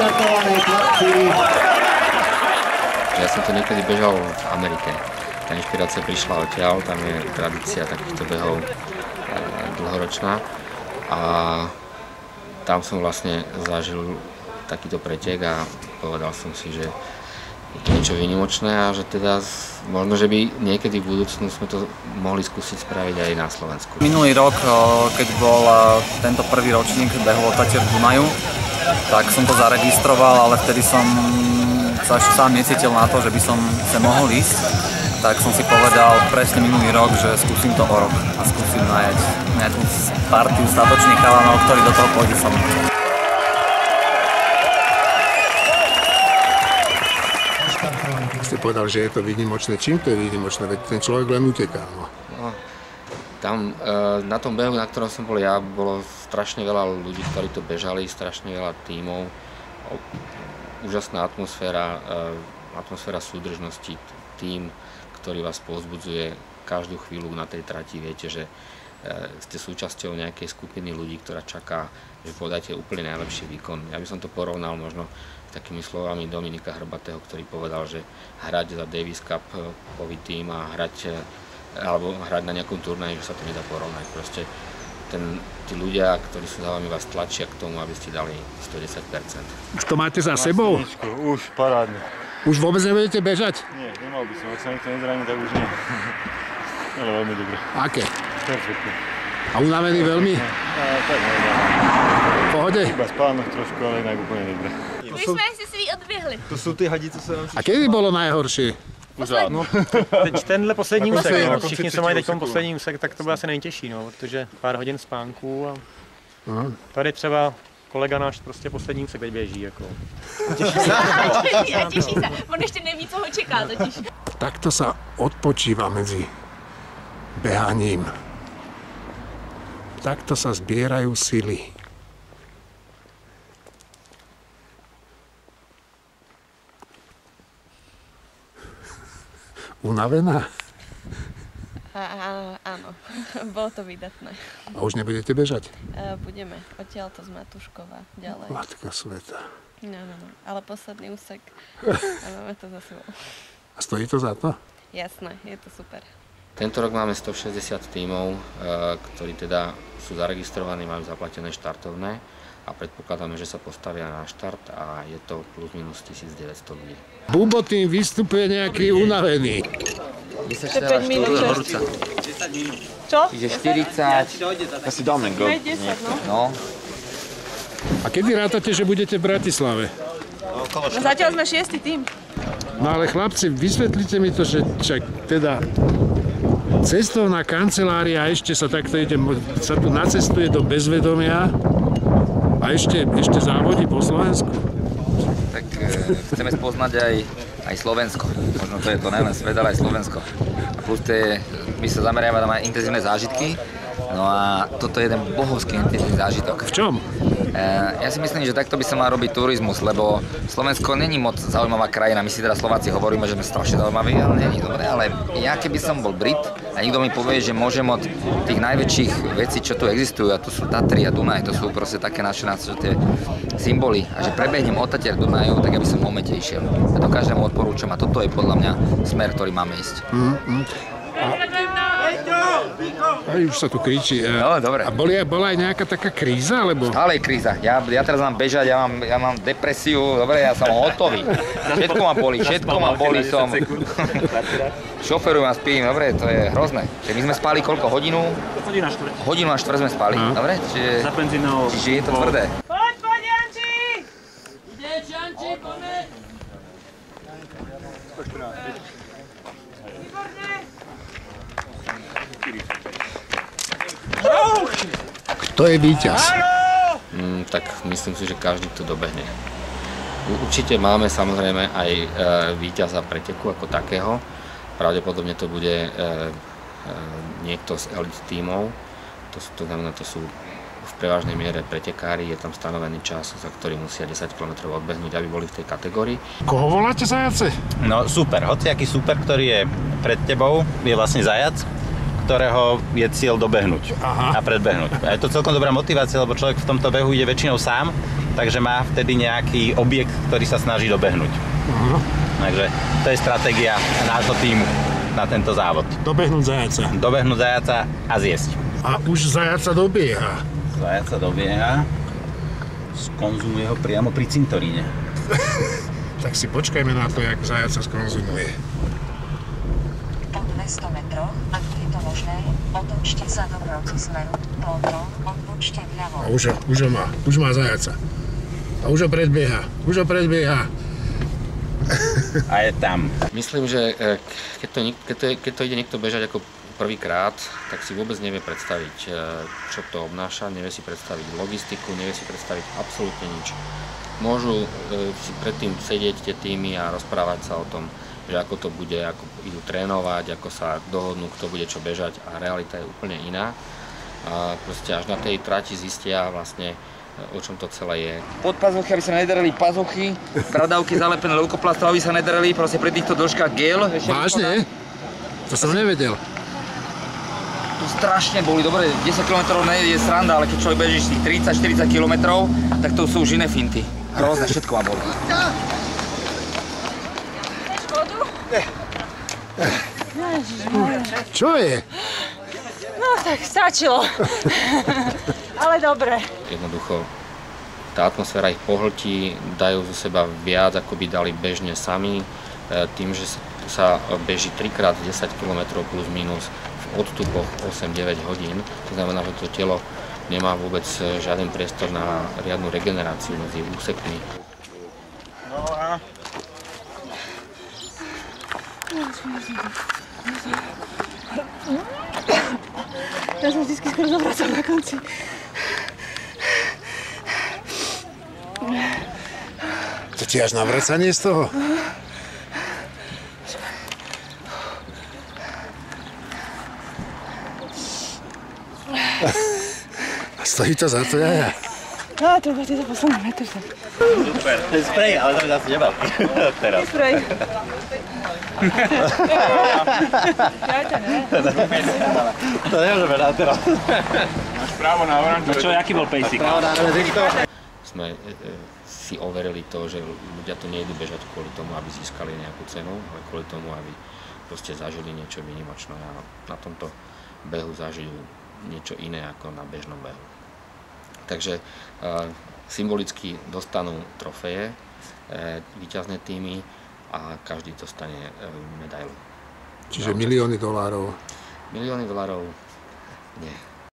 Naštartované chlapci. Ja som to niekedy bežal v Amerike. Tá inšpirácia prišla odtiaľ, tam je tradícia takýchto behov dlhoročná. A tam som vlastne zažil takýto pretek a povedal som si, že je to niečo výnimočné a že teda možno, že by niekedy v budúcnu sme to mohli skúsiť spraviť aj na Slovensku. Minulý rok, keď bol tento prvý ročník behu Otatier Dunaju, tak som to zaregistroval, ale vtedy som sa ešte sám necítil na to, že by som sa mohol ísť. Tak som si povedal presne minulý rok, že skúsim to o rok a skúsim nájsť nejakú partiu statočných chalanov, ktorí do toho pôjdu so mnou. Ste povedal, že je to výnimočné. Čím to je výnimočné? Veď ten človek len uteká. No. Tam na tom behu, na ktorom som bol ja, bolo strašne veľa ľudí, ktorí to bežali, strašne veľa tímov. Úžasná atmosféra súdržnosti, tím, ktorý vás povzbudzuje každú chvíľu na tej trati. Viete, že ste súčasťou nejakej skupiny ľudí, ktorá čaká, že podáte úplne najlepší výkon. Ja by som to porovnal možno takými slovami Dominika Hrbatého, ktorý povedal, že hrať za Davis Cup tým a hrať na nejakom turnaji, že sa to nedá porovnať. Proste tí ľudia, ktorí sú za vami, vás tlačia k tomu, aby ste dali 110%. Už to máte za sebou? Už parádne. Už vôbec nebudete bežať? Nie, nemal by som. Ak sa nikto nezraní, tak už nie. Ale veľmi dobre. Aké? Perfektne. A unavený veľmi? Tak normálne. V pohode? Iba spánok trošku, ale inak úplne dobre. My jsme si svý odběhli. To jsou ty hadice, co nám A kedy bylo najhorší? No, teď tenhle poslední úsek, no. Všichni, co mají teď poslední úsek, tak to bude asi nejtěžší, no, protože pár hodin spánku a tady třeba kolega náš prostě poslední úsek teď běží, jako. Těší se, on ještě neví, co ho čeká totiž. Takto sa odpočíva medzi behaním. Takto sa zbierajú sily. Unavená? Áno, bolo to výdatné. A už nebudete bežať? Budeme, odtiaľto z Matuškova ďalej. Matka sveta. No, ale posledný úsek a máme to za sebou. A stojí to za to? Jasné, je to super. Tento rok máme 160 tímov, ktorí teda sú zaregistrovaní, majú zaplatené štartovné a predpokladáme, že sa postavia na štart a je to plus minus 1900 ľudí. Bubo tým vystupuje nejaký unavený. 5 minút. Čo? Čiže 40. Asi dáme go. 10, no. A kedy rátate, že budete v Bratislave? No zatiaľ sme 6. tým. No ale chlapci, vysvetlite mi to, že čak teda cestovná kancelária ešte sa takto sa tu nacestuje do bezvedomia a ešte závodí po Slovensku. Tak chceme spoznať aj Slovensko. Možno to je to nielen svet, ale aj Slovensko. A plus my sa zameriavame na intenzívne zážitky. No a toto je jeden bohovský intenzívny zážitok. V čom? Ja si myslím, že takto by sa mal robiť turizmus, lebo Slovensko není moc zaujímavá krajina. My si teda Slováci hovoríme, že sme strašne zaujímaví, ale není dobre. Ale ja keby som bol Brit a niekto mi povie, že môžem od tých najväčších vecí, čo tu existujú, a to sú Tatry a Dunaj, to sú proste také naše tie symboly, a že prebehnem Otatier Dunaju, tak aby som v momente išiel. A to každému odporúčam a toto je podľa mňa smer, ktorý máme ísť. A už sa tu kričí. No, dobre. A bola aj nejaká taká kríza, alebo? Stále je kríza. Ja teraz mám bežať, ja mám depresiu, dobre, ja som hotový. Všetko ma bolí, som. Šoferujem a spím, dobre, to je hrozné. My sme spali koľko? Hodinu? Hodinu a štvrť sme spali, dobre? Čiže je to tvrdé. Poď, Janči! Ideš, Janči, poďme! Kto je víťaz? Tak myslím si, že každý to dobehne. Určite máme samozrejme aj víťaza preteku ako takého. Pravdepodobne to bude niekto z elite tímov. To znamená, to sú v prevažnej miere pretekári. Je tam stanovený čas, za ktorý musia 10 km odbehnúť, aby boli v tej kategórii. Koho voláte, zajace? No super, hociaký super, ktorý je pred tebou, je vlastne zajac, ktorého je cieľ dobehnúť a predbehnúť. A je to celkom dobrá motivácia, lebo človek v tomto behu ide väčšinou sám, takže má vtedy nejaký objekt, ktorý sa snaží dobehnúť. Takže to je stratégia nášho tímu na tento závod. Dobehnúť zajaca. Dobehnúť zajaca a zjesť. A už zajaca dobieha. Zajaca dobieha. Skonzumuje ho priamo pri cintoríne. Tak si počkajme na to, jak zajaca skonzumuje. Po 200 metroch, ak je to možné, otočte sa do proti smeru, potom odbočte vľavo. A už má zajaca. A už ho predbieha. A je tam. Myslím, že keď to ide niekto bežať ako prvýkrát, tak si vôbec nevie predstaviť, čo to obnáša, nevie si predstaviť logistiku, nevie si predstaviť absolútne nič. Môžu si predtým sedieť tie týmy a rozprávať sa o tom, že ako to bude, ako idú trénovať, ako sa dohodnú, kto bude čo bežať, a realita je úplne iná. A proste až na tej trati zistia vlastne, o čom to celé je. Pod pazuchy, aby sa nedreli pazuchy, bradavky zalepené leukoplastom, aby sa nedreli, proste pri týchto dĺžkach gel. Vážne? To som nevedel. Tu strašne boli, dobre, 10 km nie je sranda, ale keď človek beží z tých 30-40 km, tak to sú už iné finty. Hrozné, všetko ma boli. Čo je? No tak stačilo. Ale dobre. Jednoducho, tá atmosféra ich pohltí, dajú zo seba viac, ako by dali bežne sami, tým, že sa beží 3x10 km plus minus v odstupoch 8-9 hodín. To znamená, že to telo nemá vôbec žiaden priestor na riadnu regeneráciu medzi úsekmi. No a... Ja som vždycky skoro zavracal na konci. To ti až navracanie z toho? Stojí to za to, ja. No, to bol za posledný metr. Super, ten sprej, ale to by zase nebal. Teraz. Sprej. To nemôžeme dať teraz. Máš právo na oranžové. Čo, jaký bol pejsik? Sme si overili to, že ľudia tu nejdu bežať kvôli tomu, aby získali nejakú cenu, ale kvôli tomu, aby proste zažili niečo výnimočné a na tomto behu zažijú niečo iné ako na bežnom behu. Takže symbolicky dostanú trofeje, víťazné týmy a každý dostane medailu. Čiže milióny dolárov. Milióny dolárov? Nie.